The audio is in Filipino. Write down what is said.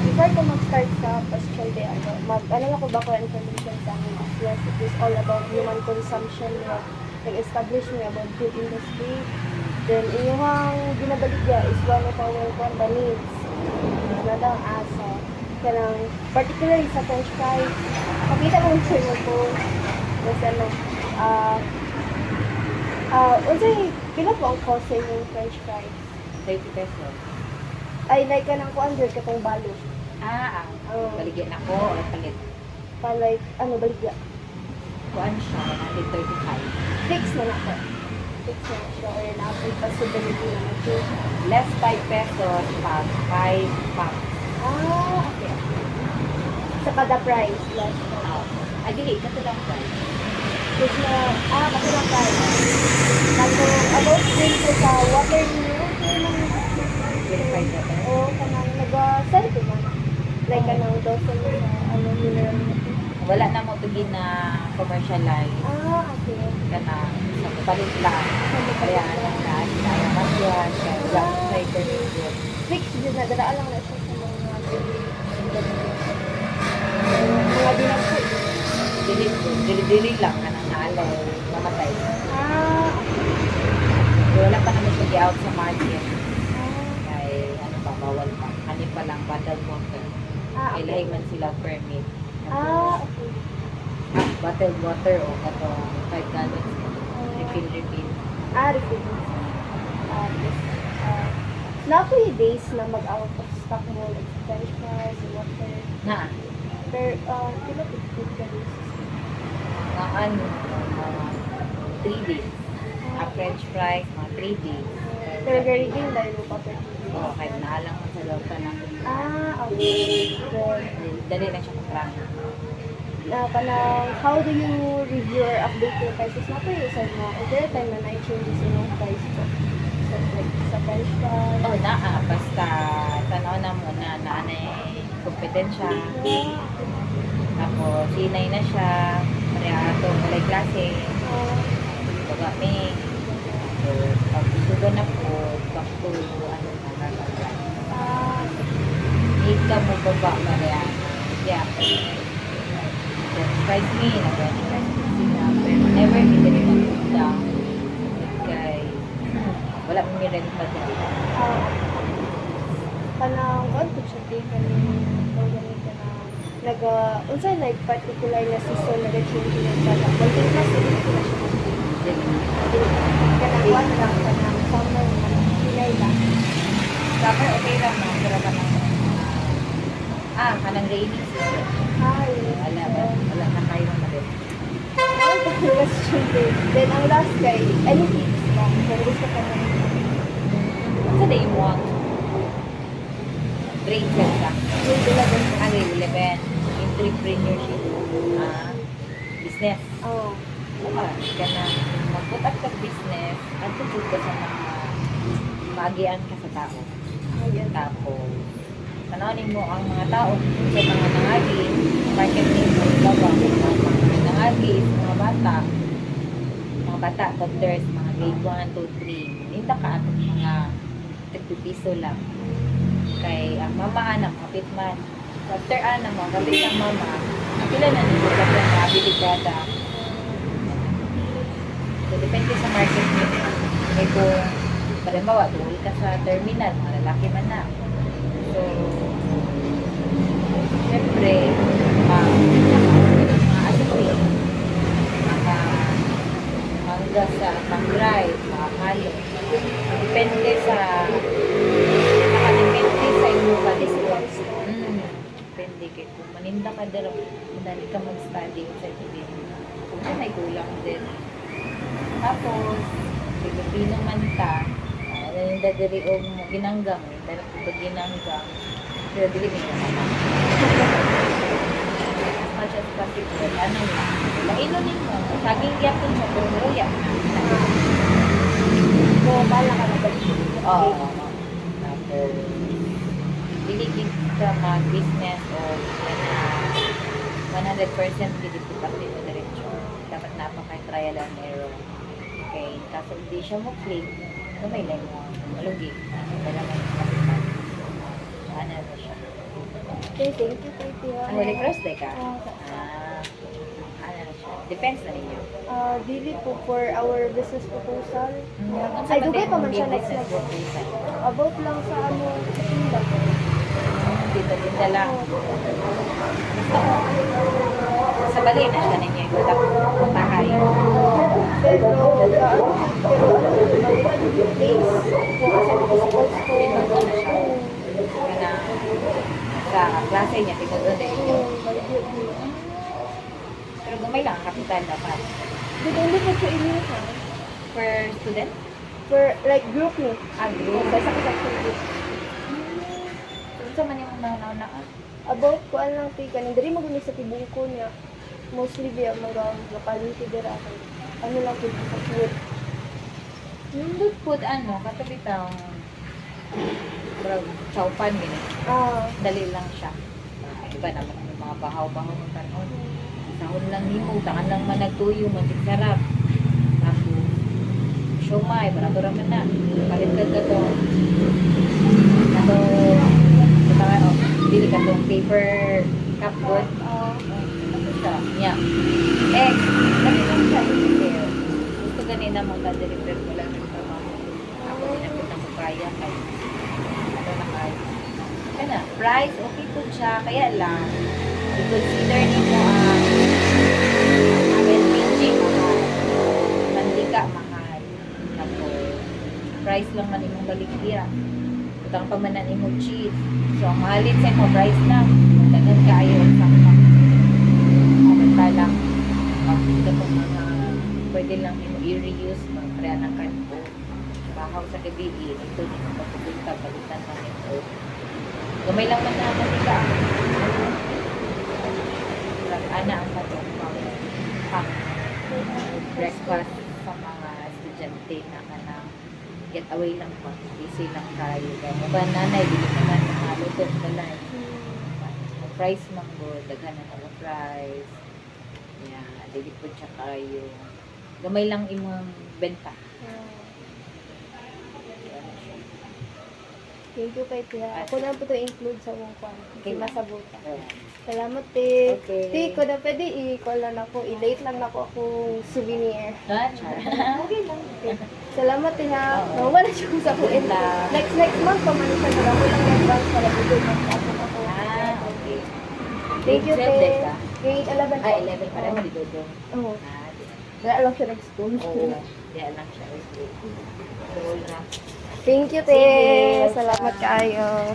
before ko mag-start sa Paschalde, ano ako ba ko information sa amin is yes, it is all about human consumption nga nag-establish me about food industry. Then, inyong ginabaligya is one of our needs. Na lang asa. Kanang, particularly sa French fries, makita mo yung po. Kasi ano, unsay pila po ang cost sa inyong French fries? 30 pesos. Ay, like ka ng 200 katong balo. Baligyan ako o palit. Pa like, baligya. Kuan siya, 135. Fix na na ko. Fix na na siya. Or na-apply possibility na na siya. Less 5 pesos pag 5 packs. Okay. Sa kada price, less na. Ay, dili, katulang price. Fix na, katulang price. Nato, about din ko sa water niyo, Purified water. o kanang nag-sell ko man. Like kanang dosen sa mineral na ito. Wala na mo tigin na commercialize. Okay. Kana sa palit lang. Kaya na kaya masyan, kaya wala sa intermediate. Fix din na, dala lang na siya sa mga dinagpo. Dili lang ka nang naalay, mamatay. Okay. Wala pa naman siya out sa market. Kay ano pa, bawal pa. Hani pa lang, bottled water. Kailangan man sila permit. Okay. Bottled water o kato 5 gallons. Refill. Refill. Yes. Na po yung days na mag-out of stock mo, like French fries, water. Na, Pero, kila po ka days? mga ano, mga 3 days. French fries, mga 3 days. Pero very din dahil mo pa per Oo, kahit naalang mo sa loob ka lang. okay. Good. Dali lang siya kaprang. How do you review or update your prices na po yung sa mo? Is there a time na na-changes yung price ko? So, like, sa French fries? Oh, basta tanaw na mo na naanay kompetensya. Tapos, sinay na siya. Parehato, walay klase. Pagami. Tapos, pag isugan na po, back to, nakakagay. Need ka mo baba, pareha. Yeah. Price me, nag-price sila. Pero never hindi rin magpunta. Kay, wala mo rin pa dyan. Kanang, ko siya din ganito na unsay like particular na season na change yung product. Konting mas hindi sila siya kanang lang kanang summer man July lang. Summer, okay lang na. Pero kanang rainy season. Wala na kayo na rin. Question din. Then ang last kay, any tips lang kung gusto ka na Sa day mo ang grade 12 ka. Grade 11. Entrepreneurship. Business. Ka na mag-put up ka business at tugod ka sa mga maagian ka sa tao. Tapos, panoonin mo ang mga tao sa mga nangagi, marketing mo, ibabang, mga nangagi, mga bata, toddlers, mga grade 1, 2, 3. Nita ka atong mga 30 piso lang. Kay ang mama anak, kapit man. After anak mo, kapit ang mama, pila na nito ka lang mabiligada. So, depende sa market mo. Kaya kung, palimbawa, tuloy ka sa terminal, mga lalaki man na. So, syempre, mga asipin, mga mangga sa pang-ride, mga halo. Depende sa iyong kalisipon. Depende kay kung maninda ka dala, madali ka mag-study sa ito. Kung may kulang din. Tapos, Pilipino man ta, yung dadari o ginanggang, dahil kung ginanggang, pero dili may naman. As much as possible, ano lang, lainunin mo, saging yapon mo, pero yan na. So, bala ka na ba? Oo. Tapos, diligid ka mag-business o 100% hindi po pati mo diretso. Dapat napaka-trial and error. Okay, kaso hindi siya mo click, may lang mo, malugi. Kaya naman kapitan. Ano na siya. Okay, thank you kay Tia. Holy Cross day ka? Ah, Ano na siya? Depends na ninyo. dili po for our business proposal. Ang Ay, dugay pa man siya next business month. proposal. About lang sa ano, sa tinda. Dito din lang. Sa bali na siya ninyo yung tahay. Pero, maliban yung place. Kung asa yung physical store. Tinuod na siya. Kana sa klase niya, tinuod eh. Pero gamay lang ang kapital dapat. Dito, hindi po siya iliha. Per student? For, like, group ni. Group. Sa isa group. Sa man yung naunaan? About ko lang ti kanin diri maguni sa tibungko niya. Mostly biya mga locality dira kay ano lang po sa food. Yung good food, katabi tang chowpan gini. Dali lang siya. Iba naman yung mga bahaw-bahaw ng kanon. Sahon lang nimo, tangan lang managtuyo, mantik sarap. Tapos, siomay, barato raman na. Palit ka to. Ato, dili ka tong paper cup good. Ano siya? Yeah. Dali lang siya i-prepare. Gusto ganina magka-deliver ko lang ng trabaho. Ako dinapit ang kaya kay ano na kaya. Kaya price, okay po siya. Kaya lang, i-consider niyo ang LPG mahal. Mantika mahal. Tapos, price lang man imong balikira. Utang pa man imong cheese. So, ang mahalin sa imong price lang. Dagan kaayo ang sakta. Lang ito pong mga pwede lang yung i-reuse magkaya ng kanto bahaw sa gabi ito din ang pagpupunta balitan ng ito gamay lang man na matika ana ang patong pang breakfast sa mga estudyante na kanang get away lang pa busy lang tayo kaya ba nanay dili naman mahalutot sa life price man po daghan na ng price. Yeah, dili po siya kayo. Gamay lang imong benta. Thank you kay Tia. Ako na po to include sa mong kwan. Okay. Masabutan. Salamat, Ti. Okay. Ti, ko na pwede i-call lang ako. I-late lang ako akong souvenir. Okay lang. Okay. Salamat, Ti, ha. Oo. Nawala siya ko sa kuin. lang. Next month, pamali siya na ako lang yung bank para bigay mag-ako ako. Okay. Thank you, Grade 12 Ti. ka? Grade 11. Ay, 11 pa rin mo dito doon. Oo. Di. Wala lang siya nag-school. Oo. Di lang siya. So, na. Thank you, Te. Sige. Salamat kaayo.